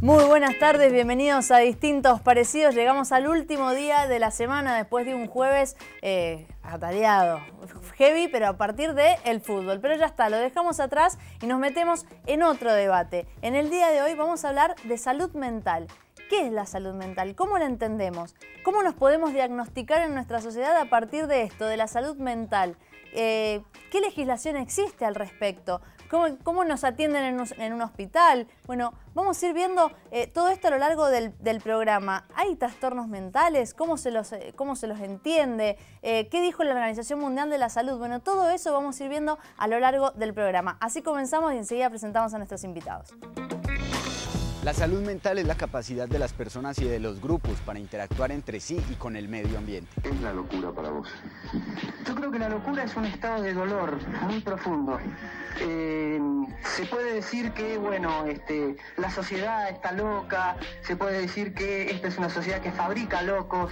Muy buenas tardes, bienvenidos a Distintos Parecidos. Llegamos al último día de la semana después de un jueves atareado, heavy, pero a partir del fútbol. Pero ya está, lo dejamos atrás y nos metemos en otro debate. En el día de hoy vamos a hablar de salud mental. ¿Qué es la salud mental? ¿Cómo la entendemos? ¿Cómo nos podemos diagnosticar en nuestra sociedad a partir de esto, de la salud mental? ¿Qué legislación existe al respecto? ¿Cómo nos atienden en un hospital? Bueno, vamos a ir viendo todo esto a lo largo del programa. ¿Hay trastornos mentales? ¿Cómo se los entiende? ¿Qué dijo la Organización Mundial de la Salud? Bueno, todo eso vamos a ir viendo a lo largo del programa. Así comenzamos y enseguida presentamos a nuestros invitados. La salud mental es la capacidad de las personas y de los grupos para interactuar entre sí y con el medio ambiente. ¿Qué es la locura para vos? Yo creo que la locura es un estado de dolor muy profundo. Se puede decir que, bueno, la sociedad está loca, se puede decir que esta es una sociedad que fabrica locos.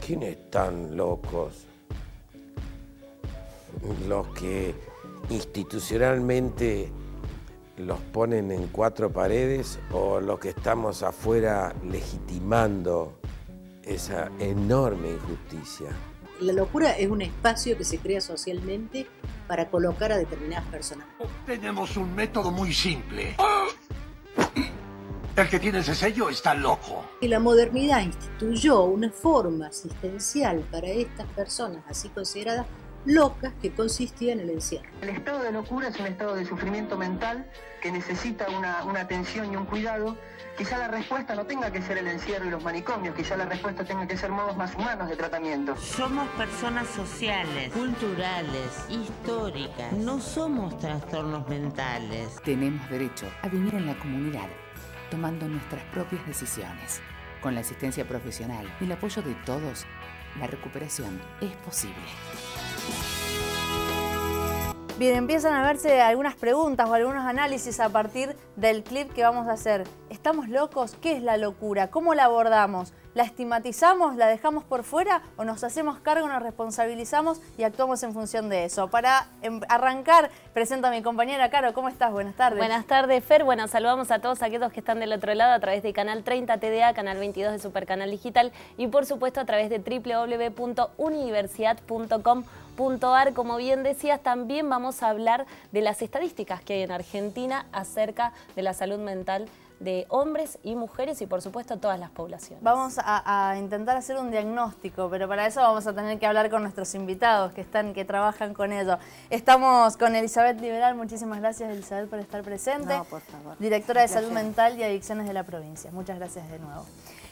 ¿Quiénes están locos? Los que institucionalmente los ponen en cuatro paredes o los que estamos afuera legitimando esa enorme injusticia. La locura es un espacio que se crea socialmente para colocar a determinadas personas. Tenemos un método muy simple. El que tiene ese sello está loco. Y la modernidad instituyó una forma asistencial para estas personas, así consideradas locas, que consistía en el encierro. El estado de locura es un estado de sufrimiento mental que necesita una atención y un cuidado. Quizá la respuesta no tenga que ser el encierro y los manicomios, quizá la respuesta tenga que ser modos más humanos de tratamiento. Somos personas sociales, culturales, históricas. No somos trastornos mentales. Tenemos derecho a vivir en la comunidad, tomando nuestras propias decisiones. Con la asistencia profesional y el apoyo de todos, la recuperación es posible. Bien, empiezan a verse algunas preguntas o algunos análisis a partir del clip que vamos a hacer. ¿Estamos locos? ¿Qué es la locura? ¿Cómo la abordamos? ¿La estigmatizamos? ¿La dejamos por fuera? ¿O nos hacemos cargo, nos responsabilizamos y actuamos en función de eso? Para arrancar, presento a mi compañera Caro. ¿Cómo estás? Buenas tardes. Buenas tardes, Fer. Bueno, saludamos a todos aquellos que están del otro lado a través de Canal 30 TDA, Canal 22 de Supercanal Digital y por supuesto a través de www.universidad.com.ar. Como bien decías, también vamos a hablar de las estadísticas que hay en Argentina acerca de la salud mental de hombres y mujeres y por supuesto todas las poblaciones. Vamos a intentar hacer un diagnóstico, pero para eso vamos a tener que hablar con nuestros invitados que trabajan con ello. Estamos con Elizabeth Liberal. Muchísimas gracias, Elizabeth, por estar presente. No, por favor. Directora de Salud Mental y Adicciones de la provincia. Muchas gracias de nuevo.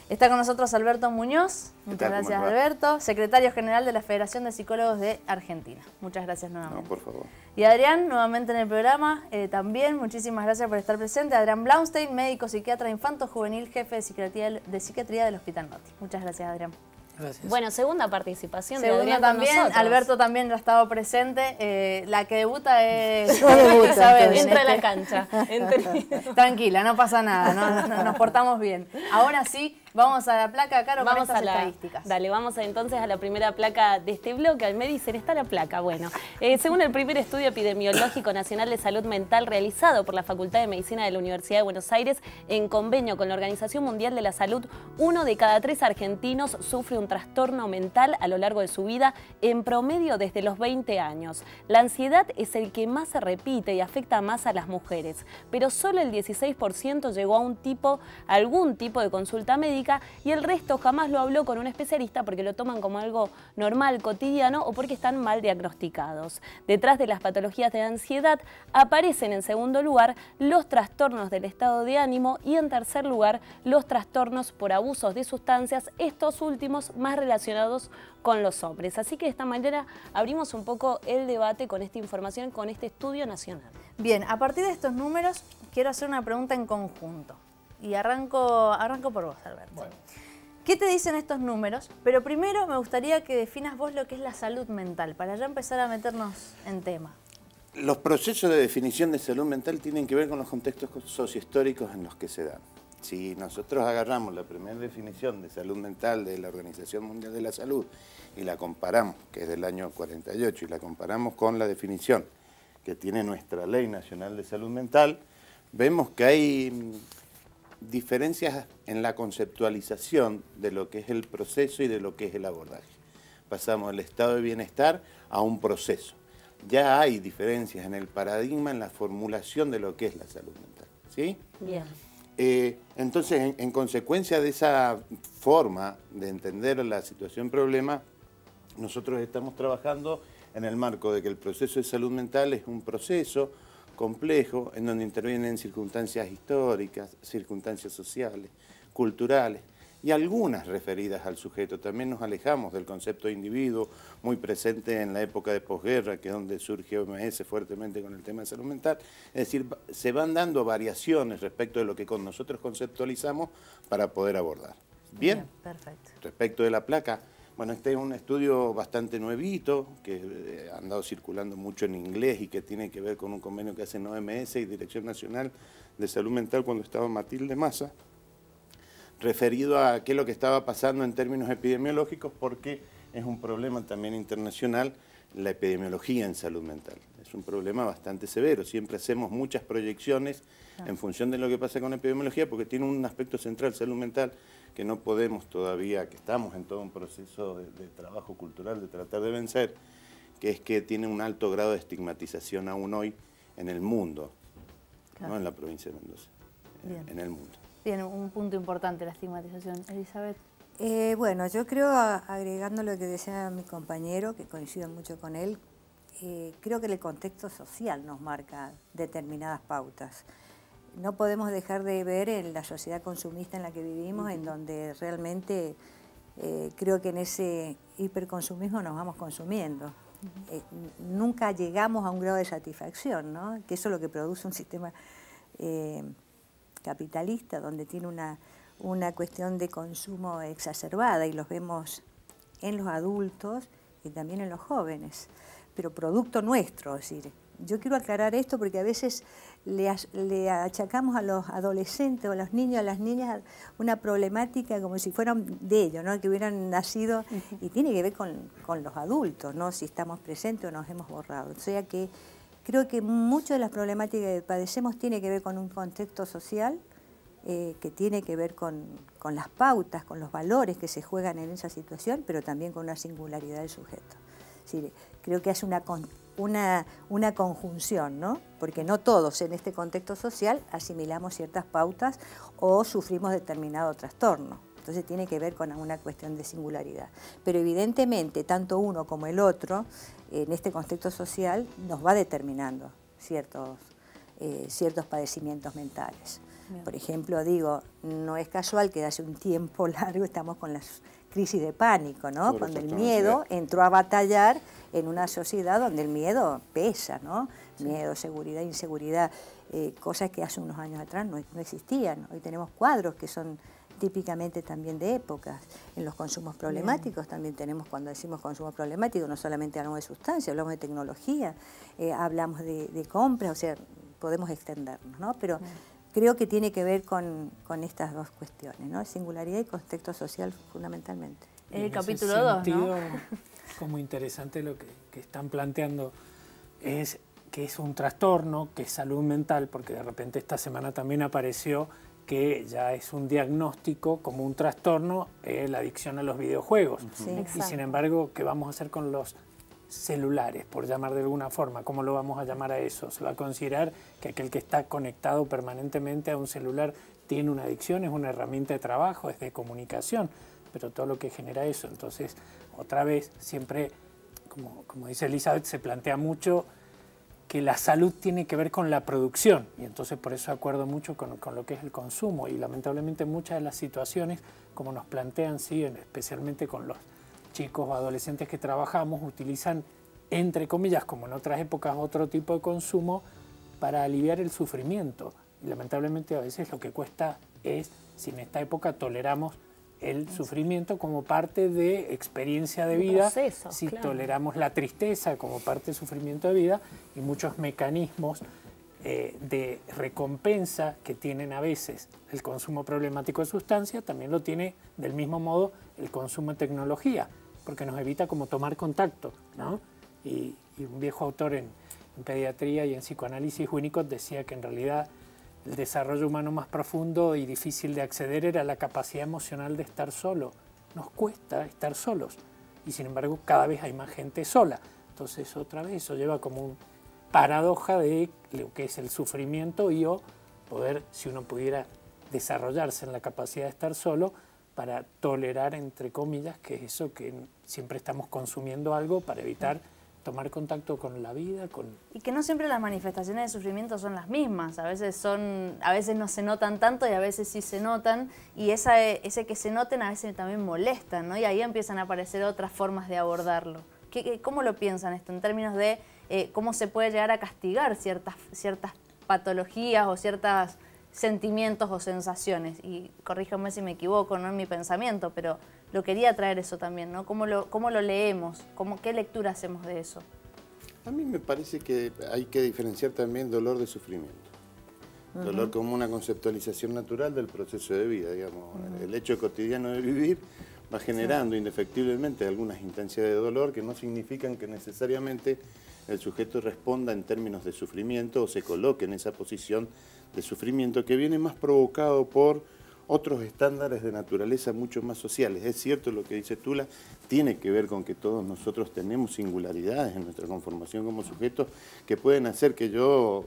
Está con nosotros Alberto Muñoz. Muchas gracias, Alberto. Secretario General de la Federación de Psicólogos de Argentina. Muchas gracias nuevamente. No, por favor. Y Adrián, nuevamente en el programa, también. Muchísimas gracias por estar presente. Adrián Blaustein, médico psiquiatra infanto-juvenil, jefe de psiquiatría del Hospital Noti. Muchas gracias, Adrián. Gracias. Bueno, segunda participación de Adrián también, con nosotros. Alberto también ya ha estado presente. La que debuta es Elizabeth. Entra a la cancha. Tranquila, no pasa nada, nos portamos bien. Ahora sí, vamos a la placa, Caro, con estas estadísticas. Dale, vamos entonces a la primera placa de este bloque. Me dicen, está la placa. Bueno, según el primer estudio epidemiológico nacional de salud mental realizado por la Facultad de Medicina de la Universidad de Buenos Aires, en convenio con la Organización Mundial de la Salud, 1 de cada 3 argentinos sufre un trastorno mental a lo largo de su vida, en promedio desde los 20 años. La ansiedad es el que más se repite y afecta más a las mujeres, pero solo el 16% llegó a algún tipo de consulta médica y el resto jamás lo habló con un especialista porque lo toman como algo normal, cotidiano o porque están mal diagnosticados. Detrás de las patologías de ansiedad aparecen en segundo lugar los trastornos del estado de ánimo y en tercer lugar los trastornos por abusos de sustancias, estos últimos más relacionados con los hombres. Así que de esta manera abrimos un poco el debate con esta información, con este estudio nacional. Bien, a partir de estos números quiero hacer una pregunta en conjunto. Y arranco por vos, Alberto. Bueno. ¿Qué te dicen estos números? Pero primero me gustaría que definas vos lo que es la salud mental, para ya empezar a meternos en tema. Los procesos de definición de salud mental tienen que ver con los contextos sociohistóricos en los que se dan. Si nosotros agarramos la primera definición de salud mental de la Organización Mundial de la Salud y la comparamos, que es del año 48, y la comparamos con la definición que tiene nuestra Ley Nacional de Salud Mental, vemos que hay diferencias en la conceptualización de lo que es el proceso y de lo que es el abordaje. Pasamos del estado de bienestar a un proceso. Ya hay diferencias en el paradigma, en la formulación de lo que es la salud mental, ¿sí? Bien. Entonces, en consecuencia de esa forma de entender la situación problema, nosotros estamos trabajando en el marco de que el proceso de salud mental es un proceso complejo en donde intervienen circunstancias históricas, circunstancias sociales, culturales y algunas referidas al sujeto. También nos alejamos del concepto de individuo, muy presente en la época de posguerra, que es donde surge OMS fuertemente con el tema de salud mental. Es decir, se van dando variaciones respecto de lo que con nosotros conceptualizamos para poder abordar. ¿Bien? Perfecto. Respecto de la placa, bueno, este es un estudio bastante nuevito, que ha andado circulando mucho en inglés y que tiene que ver con un convenio que hacen OMS y Dirección Nacional de Salud Mental cuando estaba Matilde Massa, referido a qué es lo que estaba pasando en términos epidemiológicos, porque es un problema también internacional la epidemiología en salud mental. Es un problema bastante severo, siempre hacemos muchas proyecciones en función de lo que pasa con la epidemiología, porque tiene un aspecto central, salud mental, que no podemos todavía, que estamos en todo un proceso de trabajo cultural, de tratar de vencer, que es que tiene un alto grado de estigmatización aún hoy en el mundo, no en la provincia de Mendoza, en el mundo. Bien, un punto importante la estigmatización. Elizabeth. Bueno, yo creo, agregando lo que decía mi compañero, que coincido mucho con él, creo que el contexto social nos marca determinadas pautas. No podemos dejar de ver en la sociedad consumista en la que vivimos, en donde realmente creo que en ese hiperconsumismo nos vamos consumiendo. Nunca llegamos a un grado de satisfacción, ¿no? Que eso es lo que produce un sistema capitalista, donde tiene una cuestión de consumo exacerbada, y los vemos en los adultos y también en los jóvenes, pero producto nuestro. Es decir, yo quiero aclarar esto porque a veces le achacamos a los adolescentes o a los niños, a las niñas, una problemática como si fueran de ellos, ¿no? Que hubieran nacido, y tiene que ver con los adultos, ¿no? Si estamos presentes o nos hemos borrado. O sea que creo que muchas de las problemáticas que padecemos tiene que ver con un contexto social, que tiene que ver con las pautas, con los valores que se juegan en esa situación, pero también con una singularidad del sujeto. Sí, creo que hace una conjunción, ¿no? Porque no todos en este contexto social asimilamos ciertas pautas o sufrimos determinado trastorno. Entonces tiene que ver con una cuestión de singularidad. Pero evidentemente, tanto uno como el otro, en este contexto social, nos va determinando ciertos padecimientos mentales. Bien. Por ejemplo, digo, no es casual que hace un tiempo largo estamos con las crisis de pánico, ¿no? Cuando el miedo entró a batallar en una sociedad donde el miedo pesa, ¿no? Sí. Miedo, seguridad, inseguridad, cosas que hace unos años atrás no existían. Hoy tenemos cuadros que son típicamente también de épocas. En los consumos problemáticos también tenemos, cuando decimos consumo problemático, no solamente hablamos de sustancias, hablamos de tecnología, hablamos de compras, o sea, podemos extendernos, ¿no? Pero creo que tiene que ver con estas dos cuestiones, ¿no? Singularidad y contexto social fundamentalmente. El capítulo 2, ¿no? Como interesante lo que están planteando es que es un trastorno, que es salud mental, porque de repente esta semana también apareció que ya es un diagnóstico como un trastorno la adicción a los videojuegos. Sí, y sin embargo, ¿qué vamos a hacer con los celulares, por llamar de alguna forma? ¿Cómo lo vamos a llamar a eso? ¿Se va a considerar que aquel que está conectado permanentemente a un celular tiene una adicción? Es una herramienta de trabajo, es de comunicación, pero todo lo que genera eso. Entonces, otra vez, siempre, como dice Elizabeth, se plantea mucho que la salud tiene que ver con la producción, y entonces por eso acuerdo mucho con lo que es el consumo, y lamentablemente muchas de las situaciones, como nos plantean, sí, especialmente con los chicos o adolescentes que trabajamos, utilizan, entre comillas, como en otras épocas, otro tipo de consumo para aliviar el sufrimiento, y lamentablemente a veces lo que cuesta es, si en esta época toleramos el sufrimiento como parte de experiencia de vida, si toleramos la tristeza como parte de sufrimiento de vida, y muchos mecanismos de recompensa que tienen a veces el consumo problemático de sustancias, también lo tiene del mismo modo el consumo de tecnología, porque nos evita como tomar contacto, ¿no? Y un viejo autor en pediatría y en psicoanálisis, Winnicott, decía que en realidad el desarrollo humano más profundo y difícil de acceder era la capacidad emocional de estar solo. Nos cuesta estar solos y sin embargo cada vez hay más gente sola. Entonces otra vez eso lleva como una paradoja de lo que es el sufrimiento y o poder, si uno pudiera desarrollarse en la capacidad de estar solo para tolerar, entre comillas, que es eso que siempre estamos consumiendo algo para evitar tomar contacto con la vida. Y que no siempre las manifestaciones de sufrimiento son las mismas, a veces no se notan tanto y a veces sí se notan, y ese que se noten a veces también molestan, ¿no? Y ahí empiezan a aparecer otras formas de abordarlo. ¿Cómo lo piensan esto en términos de cómo se puede llegar a castigar ciertas patologías o ciertos sentimientos o sensaciones? Y corríjanme si me equivoco, no en mi pensamiento, pero lo quería traer eso también, ¿no? ¿Cómo lo leemos? ¿Qué lectura hacemos de eso? A mí me parece que hay que diferenciar también dolor de sufrimiento. Dolor como una conceptualización natural del proceso de vida, digamos. El hecho cotidiano de vivir va generando indefectiblemente algunas instancias de dolor que no significan que necesariamente el sujeto responda en términos de sufrimiento o se coloque en esa posición de sufrimiento que viene más provocado por otros estándares de naturaleza mucho más sociales. Es cierto lo que dice Tula, tiene que ver con que todos nosotros tenemos singularidades en nuestra conformación como sujetos que pueden hacer que yo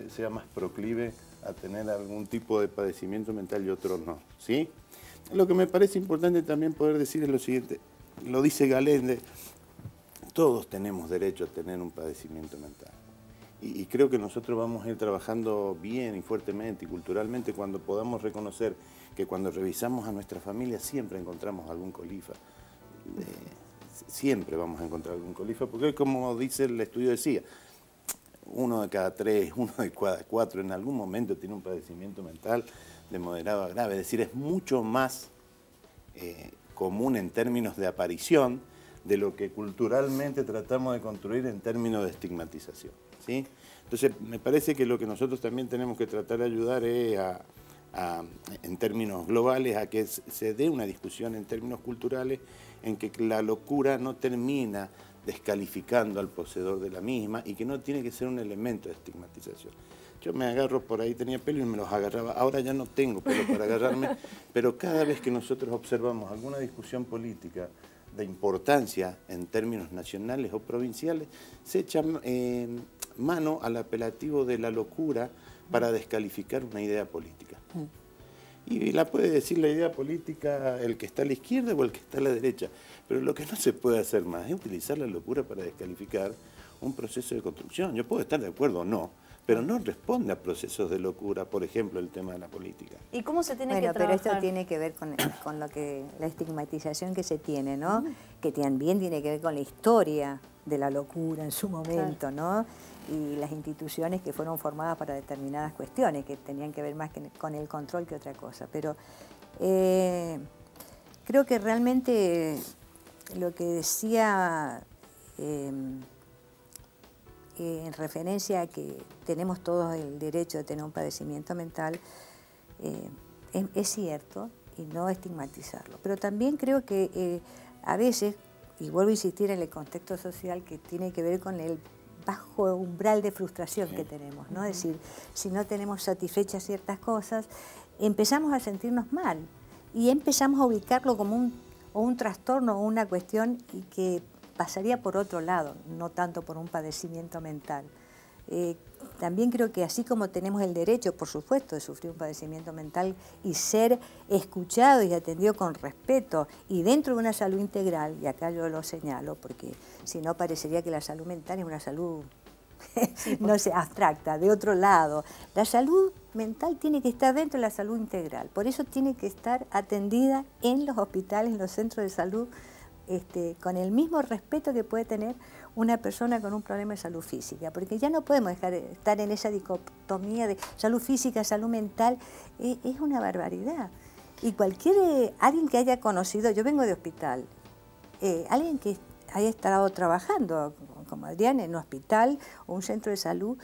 sea más proclive a tener algún tipo de padecimiento mental y otros no, ¿sí? Lo que me parece importante también poder decir es lo siguiente, lo dice Galende, todos tenemos derecho a tener un padecimiento mental. Y creo que nosotros vamos a ir trabajando bien y fuertemente y culturalmente cuando podamos reconocer que cuando revisamos a nuestra familia siempre encontramos algún colifa. Siempre vamos a encontrar algún colifa, porque como dice el estudio decía, 1 de cada 3, 1 de cada 4 en algún momento tiene un padecimiento mental de moderado a grave. Es decir, es mucho más común en términos de aparición de lo que culturalmente tratamos de construir en términos de estigmatización, ¿sí? Entonces, me parece que lo que nosotros también tenemos que tratar de ayudar es en términos globales a que se dé una discusión en términos culturales en que la locura no termina descalificando al poseedor de la misma y que no tiene que ser un elemento de estigmatización. Yo me agarro, por ahí tenía pelo y me los agarraba, ahora ya no tengo pelo para agarrarme, pero cada vez que nosotros observamos alguna discusión política de importancia en términos nacionales o provinciales, se echa mano al apelativo de la locura para descalificar una idea política. Y la puede decir la idea política el que está a la izquierda o el que está a la derecha, pero lo que no se puede hacer más es utilizar la locura para descalificar un proceso de construcción. Yo puedo estar de acuerdo o no, pero no responde a procesos de locura, por ejemplo, el tema de la política. ¿Y cómo se tiene que trabajar? Pero esto tiene que ver con lo que la estigmatización que se tiene, ¿no? Que también tiene que ver con la historia de la locura en su momento, ¿no? Y las instituciones que fueron formadas para determinadas cuestiones, que tenían que ver más con el control que otra cosa. Pero creo que realmente lo que decía en referencia a que tenemos todos el derecho de tener un padecimiento mental, es cierto, y no estigmatizarlo. Pero también creo que a veces, y vuelvo a insistir en el contexto social que tiene que ver con el bajo umbral de frustración que tenemos, ¿no? Es decir, si no tenemos satisfechas ciertas cosas, empezamos a sentirnos mal y empezamos a ubicarlo como un trastorno o una cuestión y que pasaría por otro lado, no tanto por un padecimiento mental. También creo que así como tenemos el derecho, por supuesto, de sufrir un padecimiento mental y ser escuchado y atendido con respeto y dentro de una salud integral, y acá yo lo señalo, porque si no parecería que la salud mental es una salud, no sé, abstracta, de otro lado. La salud mental tiene que estar dentro de la salud integral, por eso tiene que estar atendida en los hospitales, en los centros de salud, con el mismo respeto que puede tener una persona con un problema de salud física, porque ya no podemos estar en esa dicotomía de salud física, salud mental, es una barbaridad. Y alguien que haya conocido, yo vengo de hospital, alguien que haya estado trabajando, como Adrián, en un hospital o un centro de salud,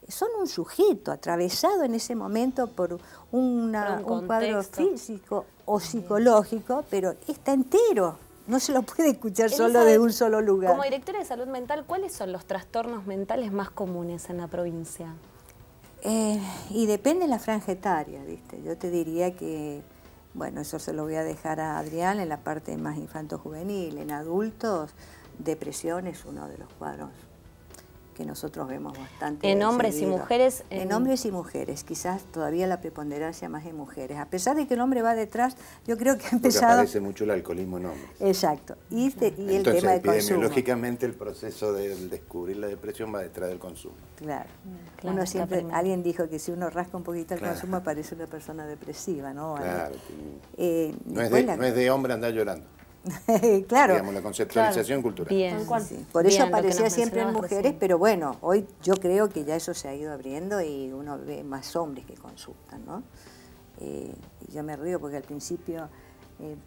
son un sujeto atravesado en ese momento por un cuadro físico o psicológico, pero está entero. No se lo puede escuchar solo de un solo lugar. Como directora de salud mental, ¿cuáles son los trastornos mentales más comunes en la provincia? Y depende de la franja etaria, ¿viste? Yo te diría que, bueno, eso se lo voy a dejar a Adrián en la parte más infanto-juvenil. En adultos, depresión es uno de los cuadros que nosotros vemos bastante. ¿En hombres seguido. y mujeres? En hombres y mujeres, quizás todavía la preponderancia más en mujeres. A pesar de que el hombre va detrás, yo creo que ha empezado... Porque aparece mucho el alcoholismo en hombres. Exacto. Y el Entonces, tema del consumo. epidemiológicamente, el proceso de descubrir la depresión va detrás del consumo. Claro. Claro, Uno siempre, alguien dijo que si uno rasca un poquito el consumo aparece una persona depresiva, ¿no? Claro. No es de hombre andar llorando. Claro. Digamos, la conceptualización cultural. Bien, sí. Por eso aparecía siempre en mujeres, pero bueno, hoy yo creo que ya eso se ha ido abriendo y uno ve más hombres que consultan, ¿no? Y yo me río porque al principio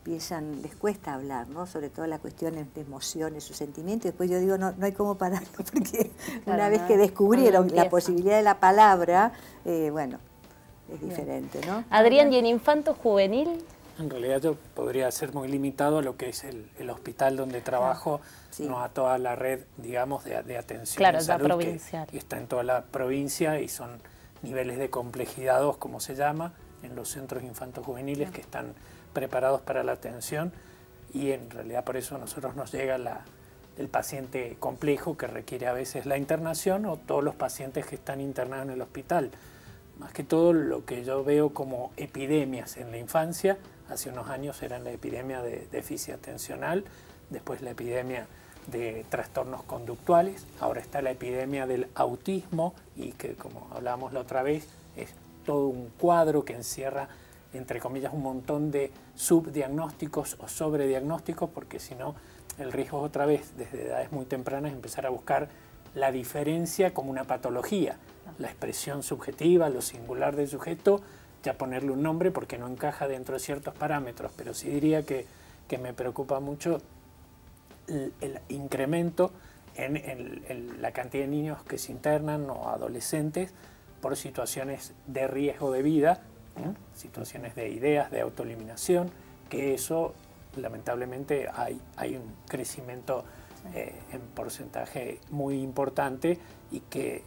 les cuesta hablar, ¿no? Sobre todo las cuestiones de emociones, sus sentimientos, y después yo digo, no hay cómo pararlo, porque una vez que descubrieron la posibilidad de la palabra, bueno, es diferente, ¿no? Adrián, ¿y en infanto juvenil? En realidad yo podría ser muy limitado a lo que es el hospital donde trabajo, no a toda la red, digamos, de atención en salud, provincial. Que está en toda la provincia y son niveles de complejidad 2, como se llama, en los centros infanto-juveniles que están preparados para la atención, y en realidad por eso a nosotros nos llega el paciente complejo que requiere a veces la internación, o todos los pacientes que están internados en el hospital. Más que todo lo que yo veo como epidemias en la infancia, hace unos años era la epidemia de déficit atencional, después la epidemia de trastornos conductuales, ahora está la epidemia del autismo, y que, como hablábamos la otra vez, es todo un cuadro que encierra, entre comillas, un montón de subdiagnósticos o sobrediagnósticos, porque si no, el riesgo es otra vez, desde edades muy tempranas, empezar a buscar la diferencia como una patología, la expresión subjetiva, lo singular del sujeto, ya ponerle un nombre porque no encaja dentro de ciertos parámetros, pero sí diría que me preocupa mucho el incremento en la cantidad de niños que se internan o adolescentes por situaciones de riesgo de vida, situaciones de ideas, de autoeliminación, que eso lamentablemente hay un crecimiento en porcentaje muy importante, y que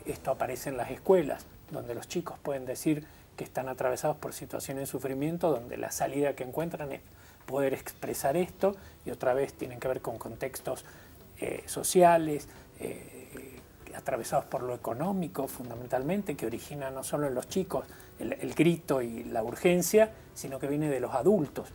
esto aparece en las escuelas, donde los chicos pueden decir que están atravesados por situaciones de sufrimiento, donde la salida que encuentran es poder expresar esto, y otra vez tienen que ver con contextos sociales, atravesados por lo económico fundamentalmente, que origina no solo en los chicos el grito y la urgencia, sino que viene de los adultos.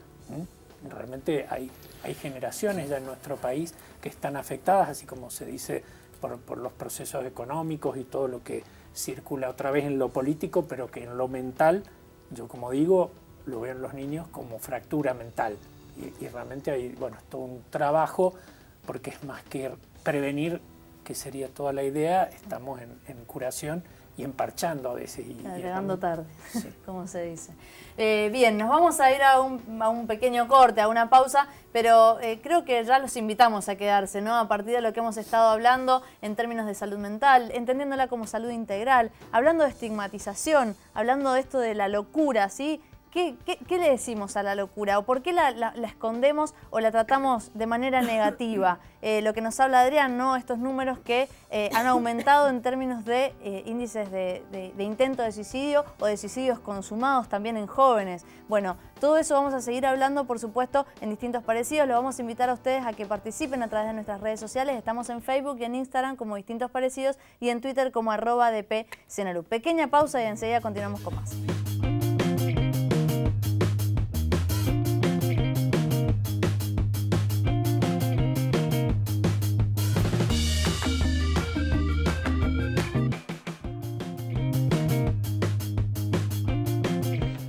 Realmente hay generaciones ya en nuestro país que están afectadas, así como se dice, por los procesos económicos y todo lo que circula otra vez en lo político, pero que en lo mental, yo como digo, lo veo en los niños como fractura mental. Y realmente hay, bueno, es todo un trabajo, porque es más que prevenir, que sería toda la idea, estamos en curación y emparchando a veces. Llegando tarde, sí, como se dice. Bien, nos vamos a ir a un pequeño corte, a una pausa, pero creo que ya los invitamos a quedarse, ¿no? A partir de lo que hemos estado hablando en términos de salud mental, entendiéndola como salud integral, hablando de estigmatización, hablando de esto de la locura, ¿sí? ¿Qué le decimos a la locura? ¿O por qué la escondemos o la tratamos de manera negativa? Lo que nos habla Adrián, ¿no? Estos números que han aumentado en términos de índices de intento de suicidio o de suicidios consumados también en jóvenes. Bueno, todo eso vamos a seguir hablando, por supuesto, en Distintos Parecidos. Lo vamos a invitar a ustedes a que participen a través de nuestras redes sociales. Estamos en Facebook y en Instagram como Distintos Parecidos, y en Twitter como @dpsenalud. Pequeña pausa y enseguida continuamos con más.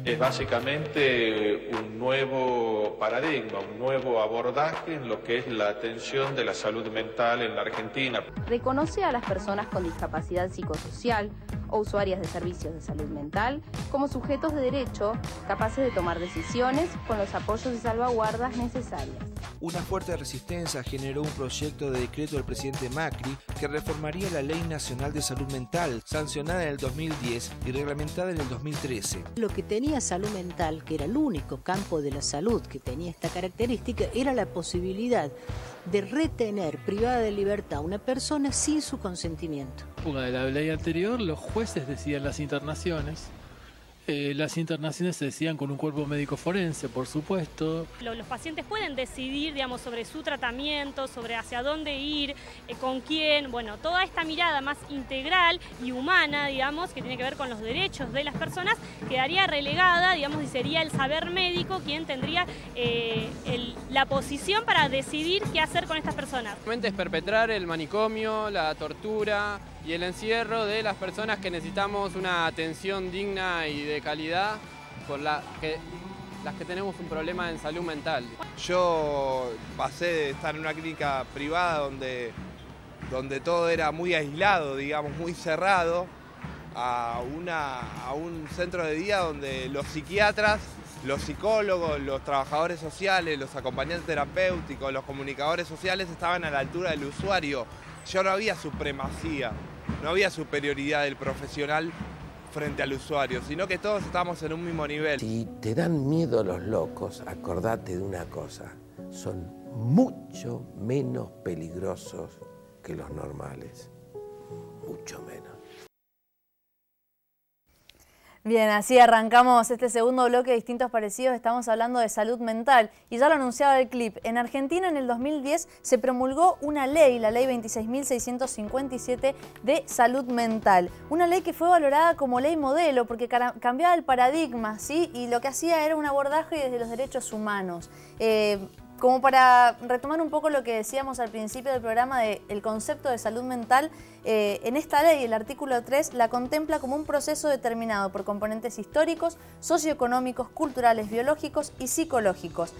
Es básicamente un nuevo paradigma, un nuevo abordaje en lo que es la atención de la salud mental en la Argentina. Reconoce a las personas con discapacidad psicosocial o usuarias de servicios de salud mental como sujetos de derecho capaces de tomar decisiones con los apoyos y salvaguardas necesarias. Una fuerte resistencia generó un proyecto de decreto del presidente Macri que reformaría la Ley Nacional de Salud Mental, sancionada en el 2010 y reglamentada en el 2013. Lo que tenía salud mental, que era el único campo de la salud que tenía esta característica, era la posibilidad de retener privada de libertad a una persona sin su consentimiento. En la de la ley anterior, los jueces decían las internaciones. Las internaciones se decían con un cuerpo médico forense, por supuesto. Los pacientes pueden decidir, digamos, sobre su tratamiento, sobre hacia dónde ir, con quién. Bueno, toda esta mirada más integral y humana, digamos, que tiene que ver con los derechos de las personas, quedaría relegada, digamos, y sería el saber médico quien tendría la posición para decidir qué hacer con estas personas. Es perpetrar el manicomio, la tortura y el encierro de las personas que necesitamos una atención digna y de calidad, por las que tenemos un problema en salud mental. Yo pasé de estar en una clínica privada donde todo era muy aislado, digamos, muy cerrado, a un centro de día donde los psiquiatras, los psicólogos, los trabajadores sociales, los acompañantes terapéuticos, los comunicadores sociales estaban a la altura del usuario. Ya no había supremacía, no había superioridad del profesional frente al usuario, sino que todos estábamos en un mismo nivel. Si te dan miedo los locos, acordate de una cosa, son mucho menos peligrosos que los normales, mucho menos. Bien, así arrancamos este segundo bloque de Distintos Parecidos. Estamos hablando de salud mental y ya lo anunciaba el clip. En Argentina en el 2010 se promulgó una ley, la ley 26.657 de salud mental. Una ley que fue valorada como ley modelo porque cambiaba el paradigma, ¿sí? Y lo que hacía era un abordaje desde los derechos humanos. Como para retomar un poco lo que decíamos al principio del programa del concepto de salud mental, en esta ley, el artículo 3, la contempla como un proceso determinado por componentes históricos, socioeconómicos, culturales, biológicos y psicológicos.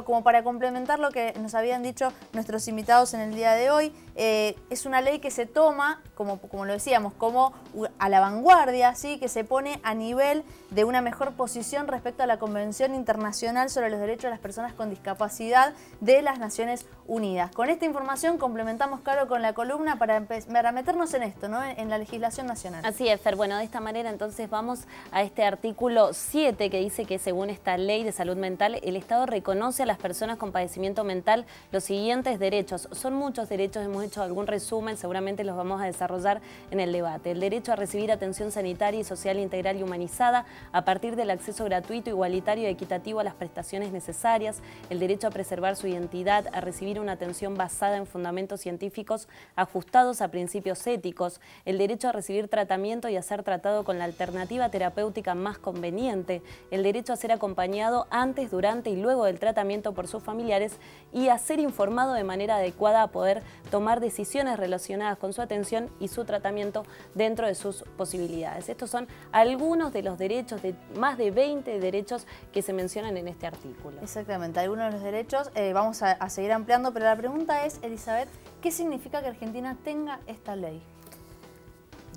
Como para complementar lo que nos habían dicho nuestros invitados en el día de hoy, es una ley que se toma, como lo decíamos, como a la vanguardia, ¿sí? Que se pone a nivel de una mejor posición respecto a la Convención Internacional sobre los Derechos de las Personas con Discapacidad de las Naciones Unidas. Con esta información complementamos, Caro, con la columna para meternos en esto, ¿no? En la legislación nacional. Así es, Fer. Bueno, de esta manera entonces vamos a este artículo 7 que dice que según esta ley de salud mental, el Estado reconoce a las personas con padecimiento mental los siguientes derechos. Son muchos derechos, hemos hecho algún resumen, seguramente los vamos a desarrollar en el debate. El derecho a recibir atención sanitaria y social integral y humanizada a partir del acceso gratuito, igualitario y equitativo a las prestaciones necesarias, el derecho a preservar su identidad, a recibir una atención basada en fundamentos científicos ajustados a principios éticos, el derecho a recibir tratamiento y a ser tratado con la alternativa terapéutica más conveniente, el derecho a ser acompañado antes, durante y luego del tratamiento por sus familiares y a ser informado de manera adecuada a poder tomar decisiones relacionadas con su atención y su tratamiento dentro de sus posibilidades. Estos son algunos de los derechos, de más de 20 derechos que se mencionan en este artículo. Exactamente, algunos de los derechos vamos a seguir ampliando, pero la pregunta es, Elizabeth, ¿qué significa que Argentina tenga esta ley?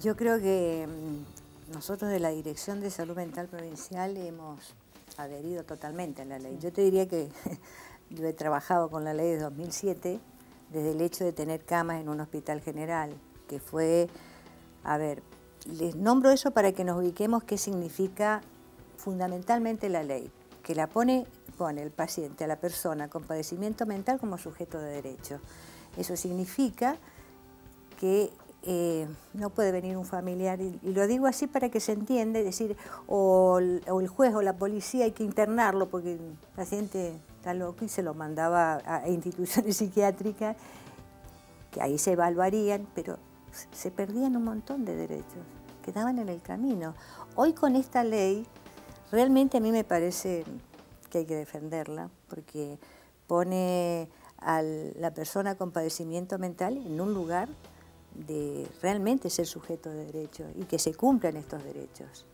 Yo creo que nosotros de la Dirección de Salud Mental Provincial hemos adherido totalmente a la ley. Yo te diría que yo he trabajado con la ley de 2007 desde el hecho de tener camas en un hospital general, que fue, a ver, les nombro eso para que nos ubiquemos qué significa fundamentalmente la ley, que la pone el paciente, a la persona con padecimiento mental como sujeto de derecho. Eso significa que no puede venir un familiar, y lo digo así para que se entienda, es decir, o el juez o la policía hay que internarlo porque el paciente está loco y se lo mandaba a instituciones psiquiátricas, que ahí se evaluarían, pero se perdían un montón de derechos, quedaban en el camino. Hoy con esta ley, realmente a mí me parece que hay que defenderla, porque pone a la persona con padecimiento mental en un lugar de realmente ser sujeto de derecho y que se cumplan estos derechos.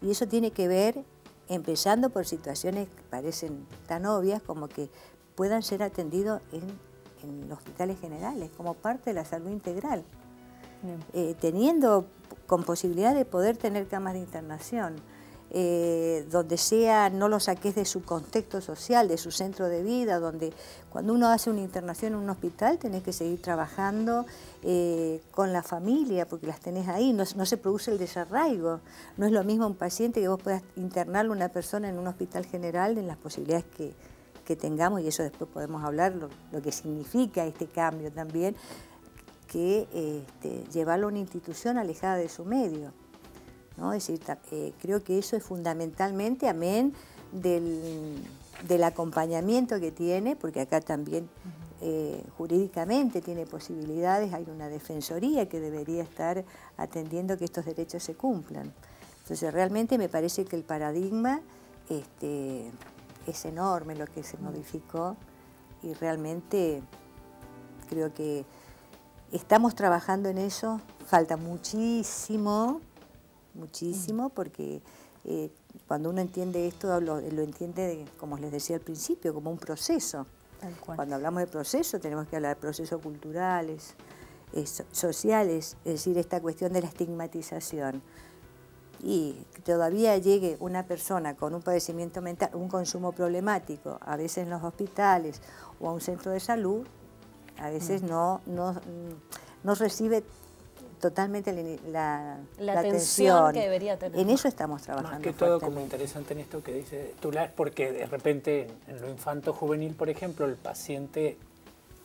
Y eso tiene que ver, empezando por situaciones que parecen tan obvias como que puedan ser atendidos en hospitales generales, como parte de la salud integral, teniendo con posibilidad de poder tener camas de internación. donde sea, no lo saques de su contexto social, de su centro de vida, donde cuando uno hace una internación en un hospital tenés que seguir trabajando con la familia, porque las tenés ahí, no se produce el desarraigo. No es lo mismo un paciente que vos puedas internarle a una persona en un hospital general, en las posibilidades que tengamos, y eso después podemos hablar, lo que significa este cambio también, que llevarlo a una institución alejada de su medio, ¿no? Es decir, creo que eso es fundamentalmente, amén del acompañamiento que tiene, porque acá también jurídicamente tiene posibilidades, hay una defensoría que debería estar atendiendo que estos derechos se cumplan. Entonces realmente me parece que el paradigma es enorme lo que se modificó y realmente creo que estamos trabajando en eso, falta muchísimo, porque cuando uno entiende esto, lo entiende, como les decía al principio, como un proceso. Cuando hablamos de proceso, tenemos que hablar de procesos culturales, sociales, es decir, esta cuestión de la estigmatización. Y que todavía llegue una persona con un padecimiento mental, un consumo problemático, a veces en los hospitales o a un centro de salud, a veces no recibe totalmente la atención que debería tener. En eso estamos trabajando. Más que todo, como interesante en esto que dice Tula, es porque de repente en lo infanto-juvenil, por ejemplo, el paciente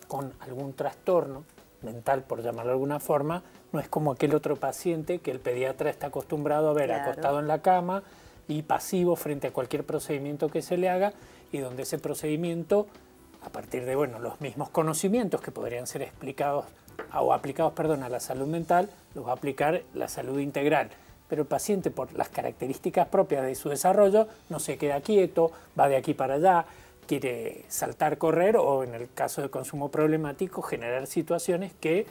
con algún trastorno mental, por llamarlo de alguna forma, no es como aquel otro paciente que el pediatra está acostumbrado a ver acostado en la cama y pasivo frente a cualquier procedimiento que se le haga, y donde ese procedimiento, a partir de los mismos conocimientos que podrían ser explicados o aplicados, a la salud mental, los va a aplicar la salud integral. Pero el paciente, por las características propias de su desarrollo, no se queda quieto, va de aquí para allá, quiere saltar, correr, o en el caso de consumo problemático, generar situaciones que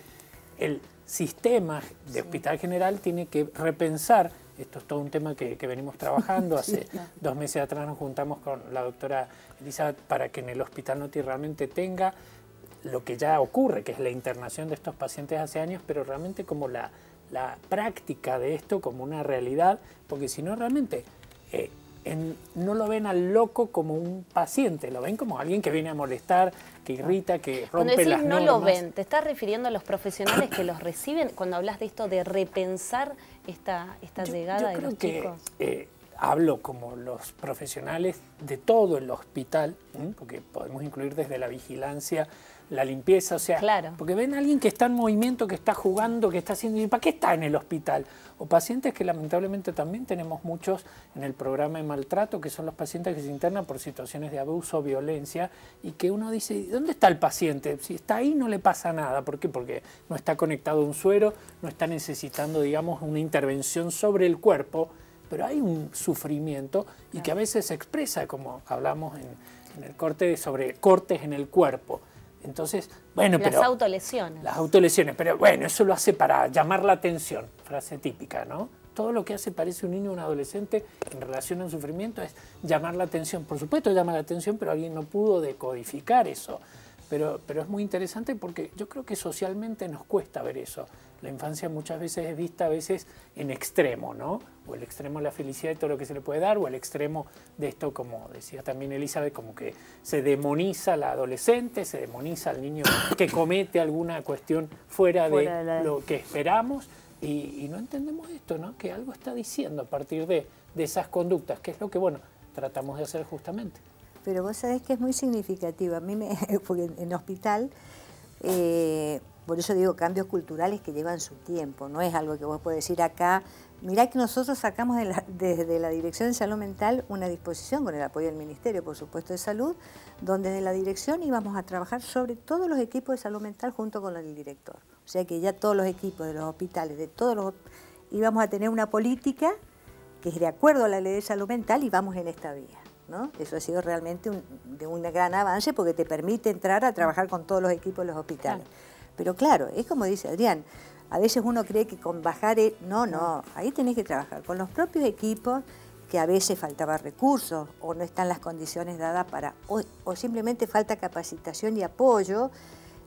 el sistema de Hospital General tiene que repensar. Esto es todo un tema que venimos trabajando. Hace 2 meses atrás nos juntamos con la doctora Elizabeth para que en el Hospital Noti realmente tenga lo que ya ocurre, que es la internación de estos pacientes hace años, pero realmente como la práctica de esto como una realidad, porque si no realmente no lo ven al loco como un paciente, lo ven como alguien que viene a molestar, que irrita, que rompe las normas. No lo ven, ¿te estás refiriendo a los profesionales que los reciben cuando hablas de esto de repensar esta llegada de los chicos? Hablo como los profesionales de todo el hospital, porque podemos incluir desde la vigilancia, la limpieza, o sea, porque ven a alguien que está en movimiento, que está jugando, que está haciendo... ¿Y para qué está en el hospital? O pacientes que lamentablemente también tenemos muchos en el programa de maltrato, que son los pacientes que se internan por situaciones de abuso o violencia, y que uno dice, ¿dónde está el paciente? Si está ahí no le pasa nada. ¿Por qué? Porque no está conectado a un suero, no está necesitando, digamos, una intervención sobre el cuerpo, pero hay un sufrimiento y que a veces se expresa, como hablamos en el corte, sobre cortes en el cuerpo. Entonces, las autolesiones. Las autolesiones, pero bueno, eso lo hace para llamar la atención, frase típica, ¿no? Todo lo que hace parece un niño o un adolescente en relación al sufrimiento es llamar la atención. Por supuesto llama la atención, pero alguien no pudo decodificar eso. Pero es muy interesante porque yo creo que socialmente nos cuesta ver eso. La infancia muchas veces es vista en extremo, ¿no? O el extremo de la felicidad y todo lo que se le puede dar, o el extremo de esto, como decía también Elizabeth, como que se demoniza al adolescente, se demoniza al niño que comete alguna cuestión fuera de lo que esperamos, y no entendemos esto, ¿no? Que algo está diciendo a partir de esas conductas, que es lo que, tratamos de hacer justamente. Pero vos sabés que es muy significativo. A mí, porque en el hospital, por eso digo cambios culturales que llevan su tiempo. No es algo que vos podés decir acá. Mirá que nosotros sacamos desde la Dirección de Salud Mental una disposición, con el apoyo del Ministerio, por supuesto, de Salud, donde desde la dirección íbamos a trabajar sobre todos los equipos de salud mental junto con el director. O sea que ya todos los equipos de los hospitales, íbamos a tener una política que es de acuerdo a la ley de salud mental y vamos en esta vía, ¿no? Eso ha sido realmente un gran avance porque te permite entrar a trabajar con todos los equipos de los hospitales. Pero claro, es como dice Adrián, a veces uno cree que con bajar... No, ahí tenés que trabajar con los propios equipos, que a veces faltaba recursos o no están las condiciones dadas para... O simplemente falta capacitación y apoyo,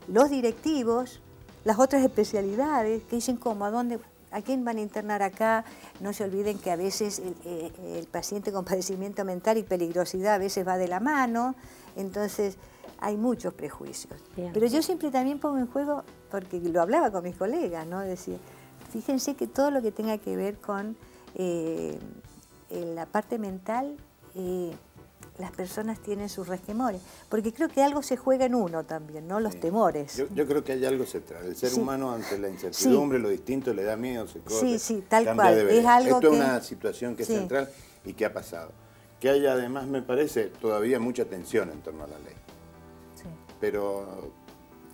los directivos, las otras especialidades que dicen, ¿cómo? ¿A dónde? ¿a quién van a internar acá? No se olviden que a veces el paciente con padecimiento mental y peligrosidad a veces va de la mano, entonces hay muchos prejuicios. Bien. Pero yo siempre también pongo en juego, porque lo hablaba con mis colegas, ¿no? Decir, fíjense que todo lo que tenga que ver con la parte mental, las personas tienen sus resquemores, porque creo que algo se juega en uno también, ¿no? Los temores. Yo creo que hay algo central. El ser humano ante la incertidumbre, lo distinto, le da miedo, se corre, tal cual. Es algo Esto es una situación que es central y que ha pasado. Que hay además, me parece, todavía mucha tensión en torno a la ley. Pero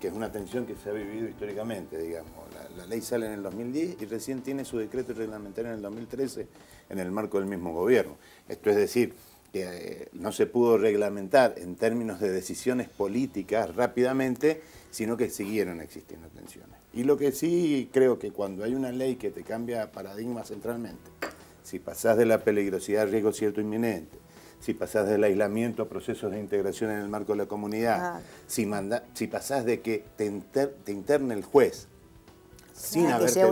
que es una tensión que se ha vivido históricamente, digamos. La ley sale en el 2010 y recién tiene su decreto reglamentario en el 2013 en el marco del mismo gobierno. Esto es decir, que no se pudo reglamentar en términos de decisiones políticas rápidamente, sino que siguieron existiendo tensiones. Y lo que sí creo que cuando hay una ley que te cambia paradigma centralmente, si pasás de la peligrosidad a riesgo cierto inminente, si pasás del aislamiento a procesos de integración en el marco de la comunidad, si pasás de que te interne el juez sin haberte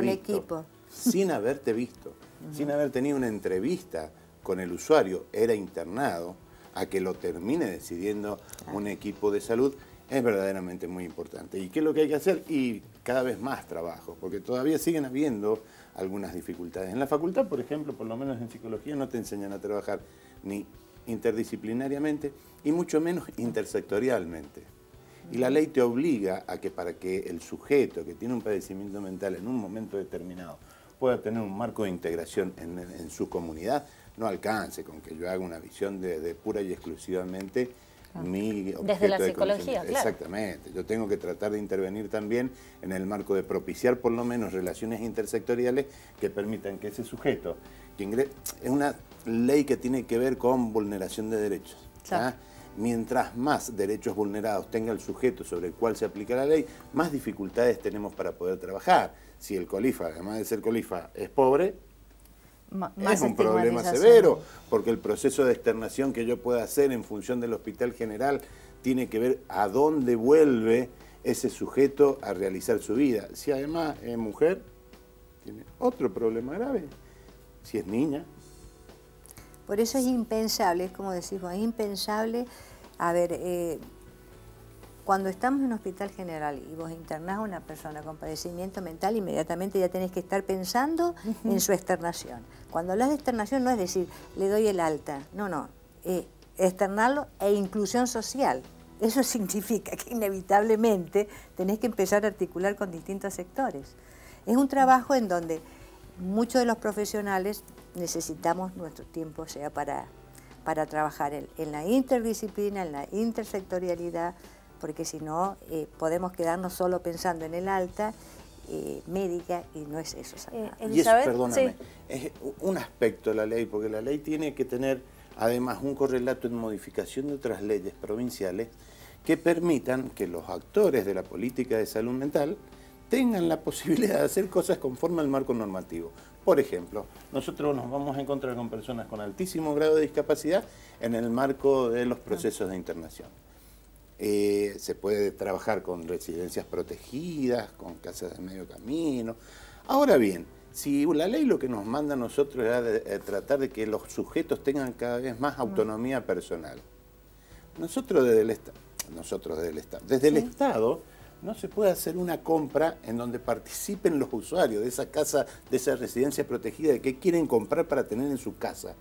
visto, sin haber tenido una entrevista con el usuario, era internado, a que lo termine decidiendo un equipo de salud, es verdaderamente muy importante. ¿Y qué es lo que hay que hacer? Y cada vez más trabajo, porque todavía siguen habiendo algunas dificultades. En la facultad, por ejemplo, por lo menos en psicología, no te enseñan a trabajar ni interdisciplinariamente y mucho menos intersectorialmente. Y la ley te obliga a que para que el sujeto que tiene un padecimiento mental en un momento determinado pueda tener un marco de integración en su comunidad, no alcance con que yo haga una visión de pura y exclusivamente mi objeto desde la de psicología, claro. Exactamente. Yo tengo que tratar de intervenir también en el marco de propiciar por lo menos relaciones intersectoriales que permitan que ese sujeto, que es una ley que tiene que ver con vulneración de derechos. Claro. Mientras más derechos vulnerados tenga el sujeto sobre el cual se aplica la ley, más dificultades tenemos para poder trabajar. Si el colifa, además de ser colifa, es pobre, es un problema severo, porque el proceso de externación que yo pueda hacer en función del hospital general tiene que ver a dónde vuelve ese sujeto a realizar su vida. Si además es mujer, tiene otro problema grave. Si es niña. Por eso es impensable, es como decimos, es impensable. A ver, cuando estamos en un hospital general y vos internás a una persona con padecimiento mental, inmediatamente ya tenés que estar pensando en su externación. Cuando hablas de externación no es decir, le doy el alta, no, externarlo e inclusión social. Eso significa que inevitablemente tenés que empezar a articular con distintos sectores. Es un trabajo en donde muchos de los profesionales necesitamos nuestro tiempo, sea para trabajar en la interdisciplina, en la intersectorialidad, porque si no podemos quedarnos solo pensando en el alta médica y no es eso. Y eso, perdóname, es un aspecto de la ley, porque la ley tiene que tener además un correlato en modificación de otras leyes provinciales que permitan que los actores de la política de salud mental tengan la posibilidad de hacer cosas conforme al marco normativo. Por ejemplo, nosotros nos vamos a encontrar con personas con altísimo grado de discapacidad en el marco de los procesos de internación. Se puede trabajar con residencias protegidas, con casas de medio camino. Ahora bien, si la ley lo que nos manda a nosotros es tratar de que los sujetos tengan cada vez más autonomía personal, desde el Estado no se puede hacer una compra en donde participen los usuarios de esa casa, de esa residencia protegida, de qué quieren comprar para tener en su casa.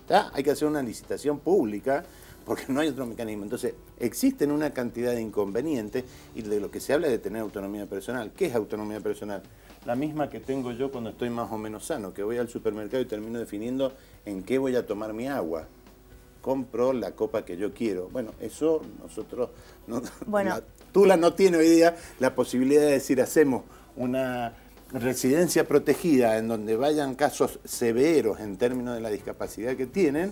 ¿Tá? Hay que hacer una licitación pública porque no hay otro mecanismo. Entonces, existen una cantidad de inconvenientes y de lo que se habla de tener autonomía personal. ¿Qué es autonomía personal? La misma que tengo yo cuando estoy más o menos sano, que voy al supermercado y termino definiendo en qué voy a tomar mi agua. Compro la copa que yo quiero. Bueno, eso nosotros... Tula no tiene hoy día la posibilidad de decir, hacemos una residencia protegida en donde vayan casos severos en términos de la discapacidad que tienen,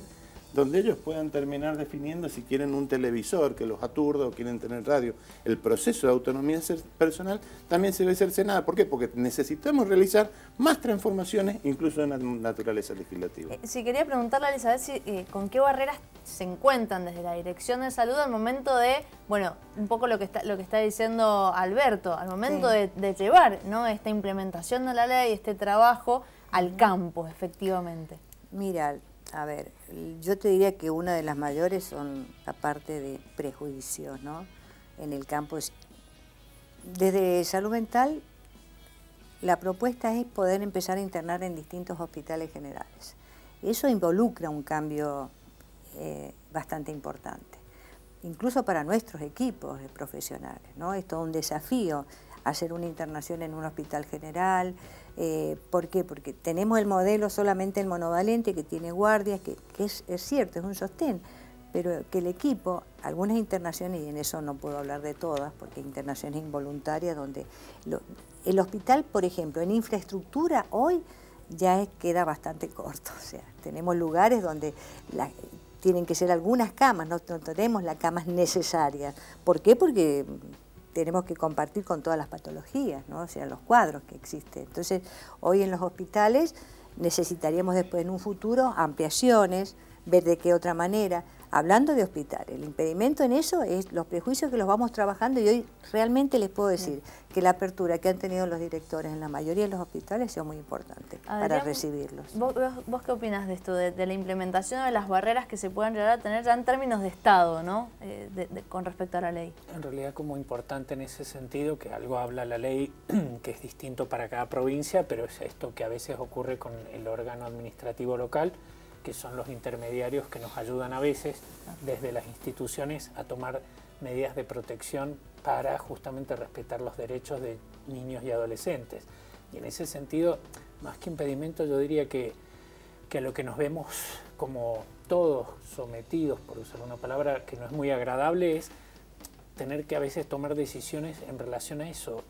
donde ellos puedan terminar definiendo si quieren un televisor que los aturda o quieren tener radio. El proceso de autonomía personal también se ve cercenada. ¿Por qué? Porque necesitamos realizar más transformaciones, incluso de naturaleza legislativa. Si quería preguntarle a Elizabeth con qué barreras se encuentran desde la Dirección de Salud al momento de, bueno, un poco lo que está diciendo Alberto, al momento de llevar, ¿no?, esta implementación de la ley, este trabajo al campo, efectivamente. Mira, a ver, yo te diría que una de las mayores son la parte de prejuicios, ¿no? En el campo. Desde salud mental, la propuesta es poder empezar a internar en distintos hospitales generales. Eso involucra un cambio bastante importante, incluso para nuestros equipos de profesionales, ¿no? Es todo un desafío hacer una internación en un hospital general. ¿Por qué? Porque tenemos el modelo solamente el monovalente, que tiene guardias, que es cierto, es un sostén, pero que el equipo, algunas internaciones, y en eso no puedo hablar de todas, porque hay internaciones involuntarias donde el hospital, por ejemplo, en infraestructura hoy ya queda bastante corto. O sea, tenemos lugares donde tienen que ser algunas camas, no tenemos las camas necesarias. ¿Por qué? Porque tenemos que compartir con todas las patologías, ¿no? O sea, los cuadros que existen. Entonces, hoy en los hospitales necesitaríamos después en un futuro ampliaciones, ver de qué otra manera. Hablando de hospitales, el impedimento en eso es los prejuicios que los vamos trabajando, y hoy realmente les puedo decir que la apertura que han tenido los directores en la mayoría de los hospitales ha sido muy importante para recibirlos. ¿Vos qué opinas de esto, de la implementación de las barreras que se puedan llegar a tener ya en términos de Estado, ¿no? Con respecto a la ley? En realidad, como importante en ese sentido, que algo habla la ley que es distinto para cada provincia, pero es esto que a veces ocurre con el órgano administrativo local, que son los intermediarios que nos ayudan a veces desde las instituciones a tomar medidas de protección para justamente respetar los derechos de niños y adolescentes. Y en ese sentido, más que impedimento, yo diría que a lo que nos vemos como todos sometidos, por usar una palabra que no es muy agradable, es tener que a veces tomar decisiones en relación a eso.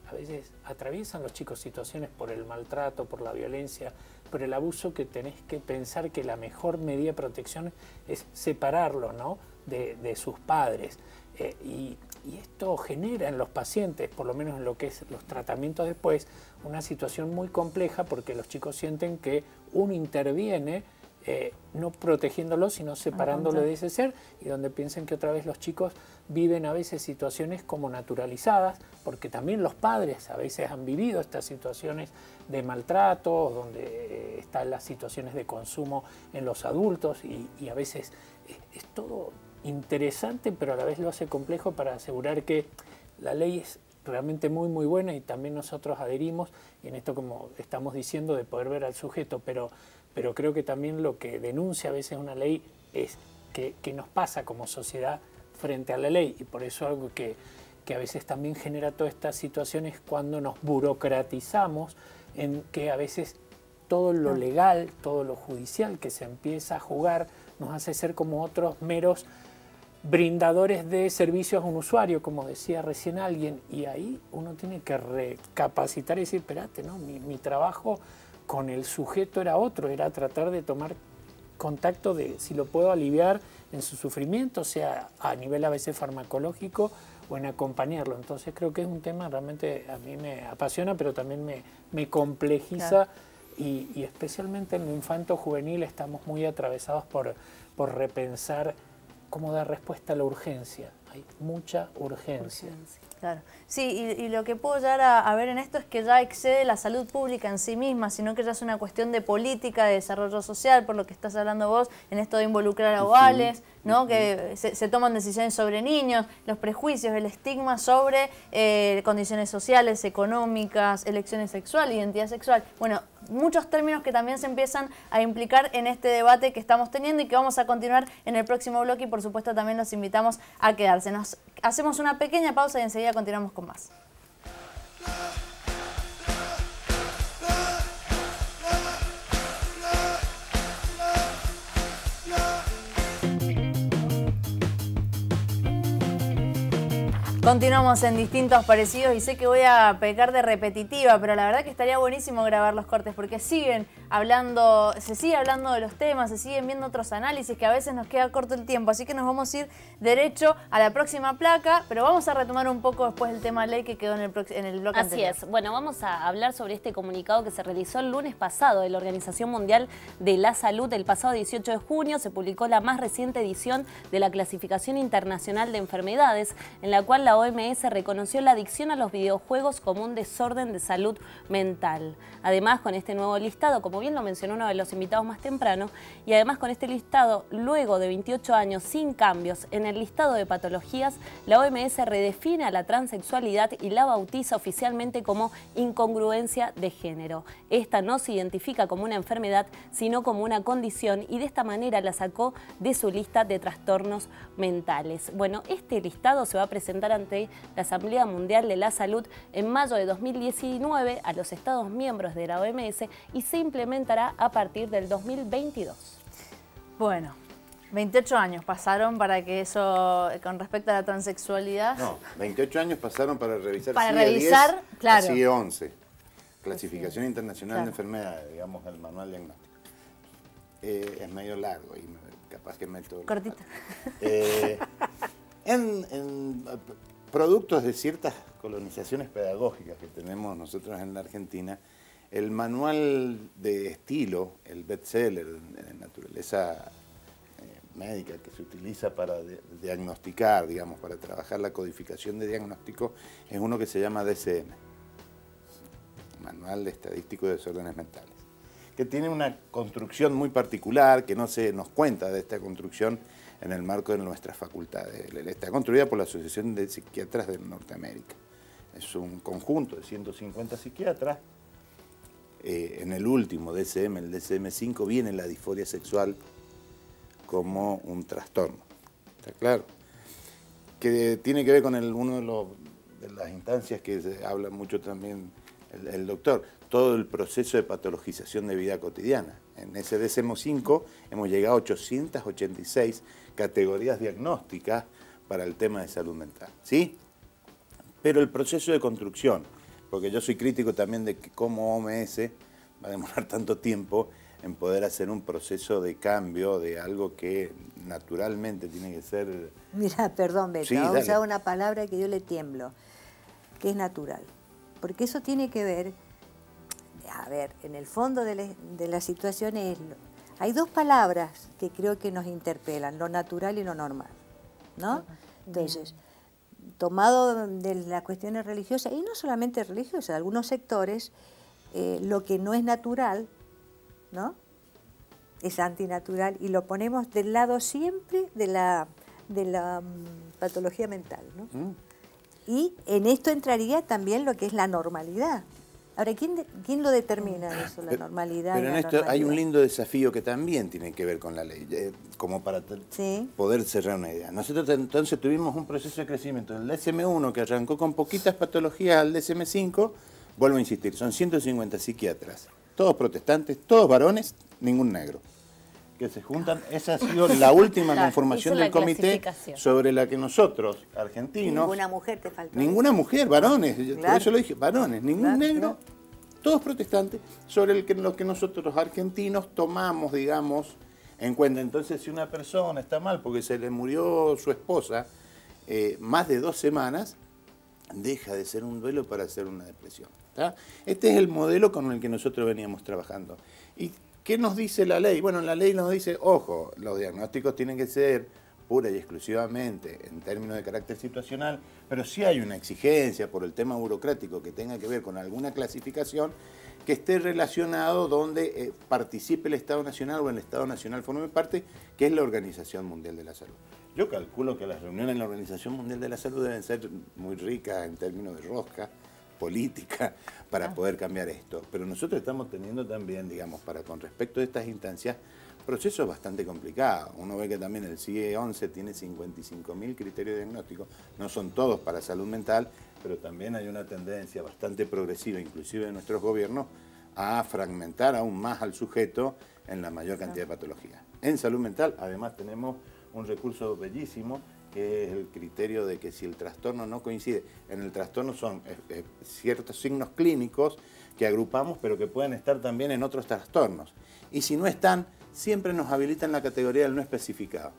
A veces atraviesan los chicos situaciones por el maltrato, por la violencia, por el abuso, que tenés que pensar que la mejor medida de protección es separarlo, ¿no?, de sus padres. Y esto genera en los pacientes, por lo menos en lo que es los tratamientos después, una situación muy compleja, porque los chicos sienten que uno interviene no protegiéndolo, sino separándolo de ese ser, y donde piensan que otra vez los chicos viven a veces situaciones como naturalizadas, porque también los padres a veces han vivido estas situaciones de maltrato, donde están las situaciones de consumo en los adultos, y a veces es todo interesante, pero a la vez lo hace complejo para asegurar que la ley es realmente muy muy buena, y también nosotros adherimos, y en esto, como estamos diciendo, de poder ver al sujeto, pero creo que también lo que denuncia a veces una ley es que nos pasa como sociedad frente a la ley, y por eso algo que a veces también genera todas estas situaciones cuando nos burocratizamos, en que a veces todo lo legal, todo lo judicial que se empieza a jugar nos hace ser como otros meros brindadores de servicios a un usuario, como decía recién alguien, y ahí uno tiene que recapacitar y decir, espérate, ¿no? Mi trabajo con el sujeto era otro, era tratar de tomar contacto de si lo puedo aliviar en su sufrimiento, sea a nivel a veces farmacológico o en acompañarlo. Entonces creo que es un tema realmente a mí me apasiona, pero también me complejiza, claro. Y especialmente en lo infanto-juvenil estamos muy atravesados por repensar cómo dar respuesta a la urgencia. Hay mucha urgencia. Claro. Sí, y lo que puedo llegar a ver en esto es que ya excede la salud pública en sí misma, sino que ya es una cuestión de política, de desarrollo social, por lo que estás hablando vos, en esto de involucrar a hogares, ¿no? Que se toman decisiones sobre niños, los prejuicios, el estigma sobre condiciones sociales, económicas, elecciones sexuales, identidad sexual. Bueno, muchos términos que también se empiezan a implicar en este debate que estamos teniendo y que vamos a continuar en el próximo bloque, y por supuesto también los invitamos a quedarse. Hacemos una pequeña pausa y enseguida continuamos con más. Continuamos en Distintos Parecidos y sé que voy a pecar de repetitiva, pero la verdad que estaría buenísimo grabar los cortes porque se sigue hablando de los temas, se siguen viendo otros análisis que a veces nos queda corto el tiempo, así que nos vamos a ir derecho a la próxima placa, pero vamos a retomar un poco después el tema ley que quedó en el bloque anterior. Así es. Bueno, vamos a hablar sobre este comunicado que se realizó el lunes pasado de la Organización Mundial de la Salud. El pasado 18 de junio se publicó la más reciente edición de la Clasificación Internacional de Enfermedades, en la cual la OMS reconoció la adicción a los videojuegos como un desorden de salud mental. Además, con este nuevo listado, como bien lo mencionó uno de los invitados más temprano, y además con este listado, luego de 28 años sin cambios en el listado de patologías, la OMS redefine a la transexualidad y la bautiza oficialmente como incongruencia de género. Esta no se identifica como una enfermedad, sino como una condición, y de esta manera la sacó de su lista de trastornos mentales. Bueno, este listado se va a presentar ante la Asamblea Mundial de la Salud en mayo de 2019 a los Estados miembros de la OMS y se implementará a partir del 2022. Bueno, 28 años pasaron para que eso, con respecto a la transexualidad... No, 28 años pasaron para revisar. Para revisar, 10, claro. Sigue 11. Clasificación Internacional de Enfermedades, digamos, el manual diagnóstico. Es medio largo y capaz que meto... Cortito. En productos de ciertas colonizaciones pedagógicas que tenemos nosotros en la Argentina, el manual de estilo, el bestseller de naturaleza médica que se utiliza para diagnosticar, digamos, para trabajar la codificación de diagnóstico, es uno que se llama DSM, Manual Estadístico de Desórdenes Mentales, que tiene una construcción muy particular, que no se nos cuenta de esta construcción en el marco de nuestras facultades. Está construida por la Asociación de Psiquiatras de Norteamérica. Es un conjunto de 150 psiquiatras. En el último DSM, el DSM-5, viene la disforia sexual como un trastorno. ¿Está claro? Que tiene que ver con una de las instancias que se habla mucho también el doctor, todo el proceso de patologización de vida cotidiana. En ese DSM-5 hemos llegado a 886 categorías diagnósticas para el tema de salud mental, ¿sí? Pero el proceso de construcción, porque yo soy crítico también de que como OMS va a demorar tanto tiempo en poder hacer un proceso de cambio de algo que naturalmente tiene que ser... Mira, perdón, Beto, Sí, ha dale. usado una palabra que yo le tiemblo, que es natural. Porque eso tiene que ver, a ver, en el fondo de la situación hay dos palabras que creo que nos interpelan, lo natural y lo normal, ¿no? Entonces, tomado de las cuestiones religiosas, y no solamente religiosas, algunos sectores, lo que no es natural, ¿no?, es antinatural, y lo ponemos del lado siempre de la patología mental, ¿no? Y en esto entraría también lo que es la normalidad. Ahora, ¿quién lo determina eso, la normalidad? Pero y en la esto hay normalidad? un lindo desafío que también tiene que ver con la ley, como para poder cerrar una idea. Nosotros entonces tuvimos un proceso de crecimiento del DSM-1 que arrancó con poquitas patologías al DSM-5, vuelvo a insistir, son 150 psiquiatras, todos protestantes, todos varones, ningún negro, que se juntan. Esa ha sido la última conformación del comité sobre la que nosotros, argentinos... Ninguna mujer te faltó. Ninguna mujer, varones, por eso lo dije, varones, ningún negro, todos protestantes, sobre lo que nosotros los argentinos tomamos, digamos, en cuenta. Entonces, si una persona está mal porque se le murió su esposa, más de 2 semanas, deja de ser un duelo para hacer una depresión. ¿Tá? Este es el modelo con el que nosotros veníamos trabajando. ¿Y qué nos dice la ley? Bueno, la ley nos dice, ojo, los diagnósticos tienen que ser pura y exclusivamente en términos de carácter situacional, pero sí hay una exigencia por el tema burocrático que tenga que ver con alguna clasificación que esté relacionado donde participe el Estado Nacional o el Estado Nacional forme parte, que es la Organización Mundial de la Salud. Yo calculo que las reuniones en la Organización Mundial de la Salud deben ser muy ricas en términos de rosca política para poder cambiar esto. Pero nosotros estamos teniendo también, digamos, con respecto a estas instancias, procesos bastante complicados. Uno ve que también el CIE 11 tiene 55.000 criterios diagnósticos, no son todos para salud mental, pero también hay una tendencia bastante progresiva, inclusive de nuestros gobiernos, a fragmentar aún más al sujeto en la mayor cantidad de patologías. En salud mental, además, tenemos un recurso bellísimo que es el criterio de que si el trastorno no coincide, en el trastorno son ciertos signos clínicos que agrupamos, pero que pueden estar también en otros trastornos. Y si no están, siempre nos habilitan la categoría del no especificado.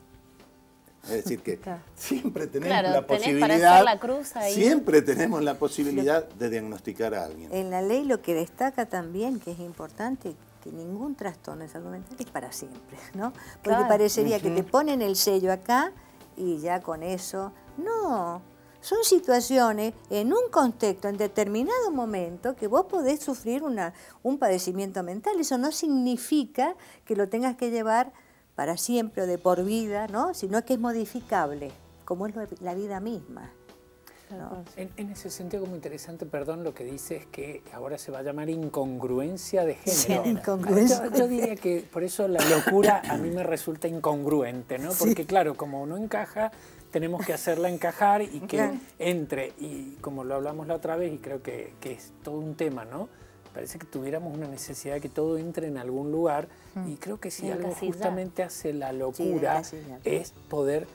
Es decir, que siempre tenemos la posibilidad, para hacer la cruz ahí. Siempre tenemos la posibilidad de diagnosticar a alguien. En la ley lo que destaca también, que es importante, que ningún trastorno de salud mental es para siempre, ¿no? Porque parecería que te ponen el sello acá y ya con eso. No, son situaciones en un contexto, en determinado momento, que vos podés sufrir un padecimiento mental. Eso no significa que lo tengas que llevar para siempre o de por vida, ¿no? Sino que es modificable, como es la vida misma, ¿no? En ese sentido, como interesante, perdón, lo que dice es que ahora se va a llamar incongruencia de género. Sí, incongruencia. Yo diría que por eso la locura a mí me resulta incongruente, ¿no? Porque claro, como no encaja, tenemos que hacerla encajar y que entre. Y como lo hablamos la otra vez, y creo que es todo un tema, ¿no? Parece que tuviéramos una necesidad de que todo entre en algún lugar y creo que si algo justamente hace la locura es poder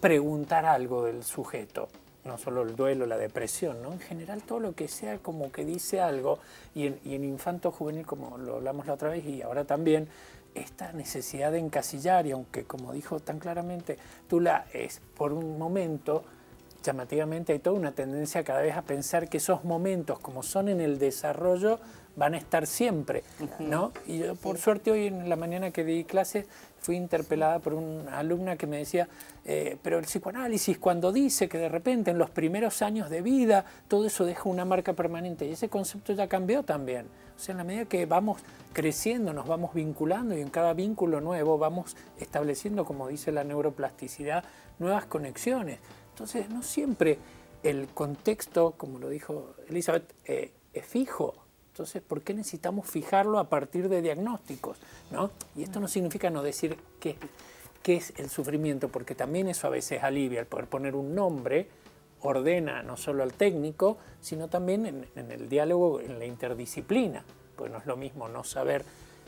preguntar algo del sujeto, no solo el duelo, la depresión, ¿no? En general todo lo que sea como que dice algo y en infanto juvenil, como lo hablamos la otra vez y ahora también, esta necesidad de encasillar y aunque como dijo tan claramente Tula, es por un momento, llamativamente hay toda una tendencia cada vez a pensar que esos momentos como son en el desarrollo van a estar siempre, ¿no? Y yo, por suerte, hoy en la mañana que di clases, fui interpelada por una alumna que me decía, pero el psicoanálisis cuando dice que de repente en los primeros años de vida todo eso deja una marca permanente, y ese concepto ya cambió también. O sea, en la medida que vamos creciendo, nos vamos vinculando y en cada vínculo nuevo vamos estableciendo, como dice la neuroplasticidad, nuevas conexiones. Entonces, no siempre el contexto, como lo dijo Elizabeth, es fijo. Entonces, ¿por qué necesitamos fijarlo a partir de diagnósticos, ¿no? Y esto no significa no decir qué es el sufrimiento, porque también eso a veces alivia, el poder poner un nombre, ordena no solo al técnico, sino también en el diálogo, en la interdisciplina, porque no es lo mismo no saber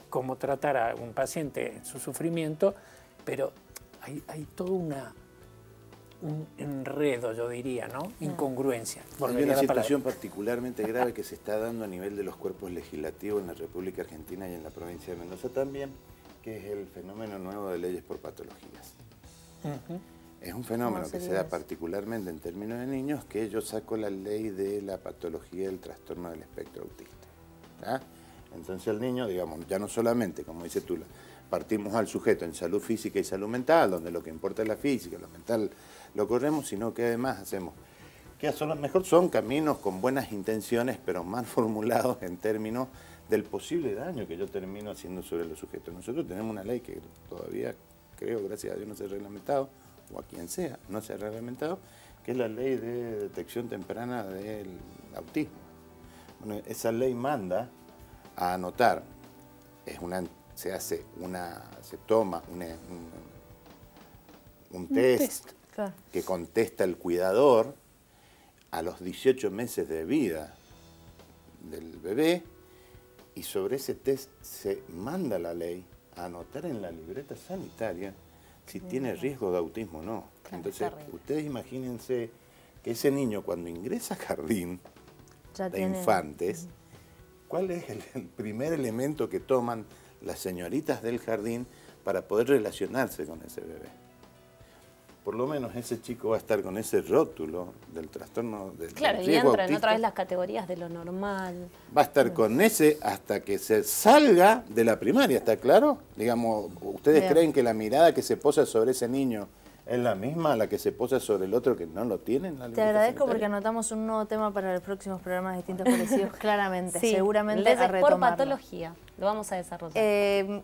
cómo tratar a un paciente en su sufrimiento, pero hay todo un enredo, yo diría, ¿no? Incongruencia. Hay una situación particularmente grave que se está dando a nivel de los cuerpos legislativos en la República Argentina y en la provincia de Mendoza también, que es el fenómeno nuevo de leyes por patologías. Es un fenómeno que se da particularmente en términos de niños, que yo saco la ley de la patología del trastorno del espectro autista. ¿Ah? Entonces el niño, digamos, ya no solamente, como dice Tula, partimos al sujeto en salud física y salud mental, donde lo que importa es la física, lo mental lo corremos, sino que además hacemos, que a lo mejor son caminos con buenas intenciones, pero mal formulados en términos del posible daño que yo termino haciendo sobre los sujetos. Nosotros tenemos una ley que todavía, creo, gracias a Dios, no se ha reglamentado, o a quien sea, no se ha reglamentado, que es la ley de detección temprana del autismo. Bueno, esa ley manda a anotar, se toma un test que contesta el cuidador a los 18 meses de vida del bebé, y sobre ese test se manda la ley a anotar en la libreta sanitaria si tiene riesgo de autismo o no. Entonces, ustedes imagínense que ese niño cuando ingresa a jardín de infantes, ¿cuál es el primer elemento que toman las señoritas del jardín para poder relacionarse con ese bebé? Por lo menos ese chico va a estar con ese rótulo del trastorno del riesgo y entran autista. otra vez las categorías de lo normal. Va a estar con ese hasta que se salga de la primaria, ¿está claro? Digamos, ¿ustedes creen que la mirada que se posa sobre ese niño es la misma a la que se posa sobre el otro que no lo tiene en la Te agradezco porque anotamos un nuevo tema para los próximos programas de Distintos Parecidos, claramente, seguramente a por patología, lo vamos a desarrollar.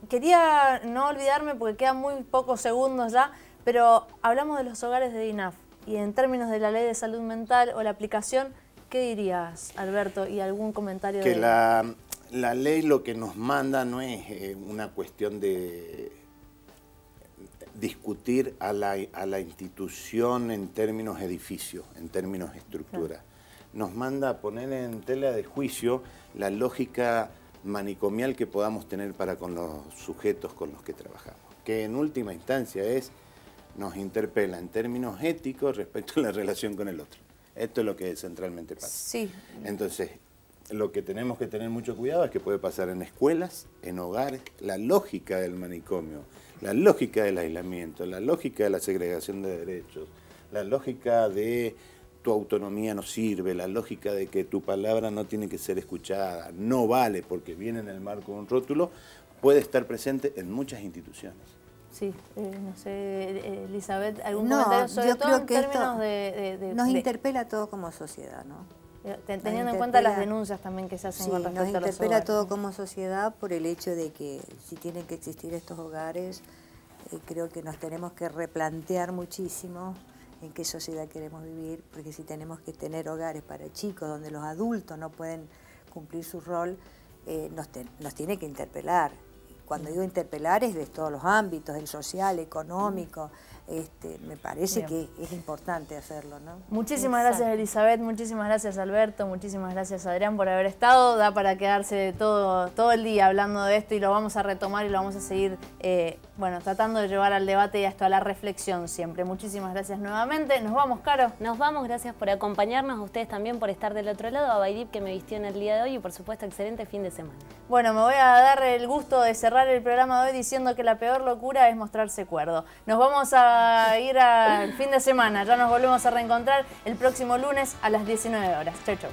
Quería no olvidarme porque quedan muy pocos segundos ya, pero hablamos de los hogares de DINAF y en términos de la ley de salud mental o la aplicación, ¿qué dirías, Alberto? ¿Y algún comentario? Que la ley lo que nos manda no es una cuestión de discutir a la institución en términos edificio, en términos estructura. Nos manda a poner en tela de juicio la lógica manicomial que podamos tener para con los sujetos con los que trabajamos, que en última instancia es nos interpela en términos éticos respecto a la relación con el otro. Esto es lo que centralmente pasa. Sí. Entonces, lo que tenemos que tener mucho cuidado es que puede pasar en escuelas, en hogares, la lógica del manicomio, la lógica del aislamiento, la lógica de la segregación de derechos, la lógica de tu autonomía no sirve, la lógica de que tu palabra no tiene que ser escuchada, no vale porque viene en el marco de un rótulo, puede estar presente en muchas instituciones. Sí, no sé, Elizabeth, ¿algún comentario sobre todo en términos de nos interpela a todos como sociedad, ¿no? Teniendo en cuenta las denuncias también que se hacen con respecto a los hogares. Nos interpela todo como sociedad por el hecho de que si tienen que existir estos hogares, creo que nos tenemos que replantear muchísimo en qué sociedad queremos vivir, porque si tenemos que tener hogares para chicos donde los adultos no pueden cumplir su rol, nos tiene que interpelar. Cuando digo interpelar es de todos los ámbitos, el social, económico, me parece que es importante hacerlo, ¿no? Muchísimas gracias, Elizabeth, muchísimas gracias, Alberto, muchísimas gracias, Adrián, por haber estado. Da para quedarse todo el día hablando de esto y lo vamos a retomar y lo vamos a seguir, tratando de llevar al debate y a la reflexión siempre. Muchísimas gracias nuevamente. Nos vamos, Caro. Nos vamos, gracias por acompañarnos, a ustedes también por estar del otro lado, a Baidip que me vistió en el día de hoy y por supuesto excelente fin de semana. Bueno, me voy a dar el gusto de cerrar el programa de hoy diciendo que la peor locura es mostrarse cuerdo. Nos vamos a ir al fin de semana, ya nos volvemos a reencontrar el próximo lunes a las 19 horas. Chau, chau.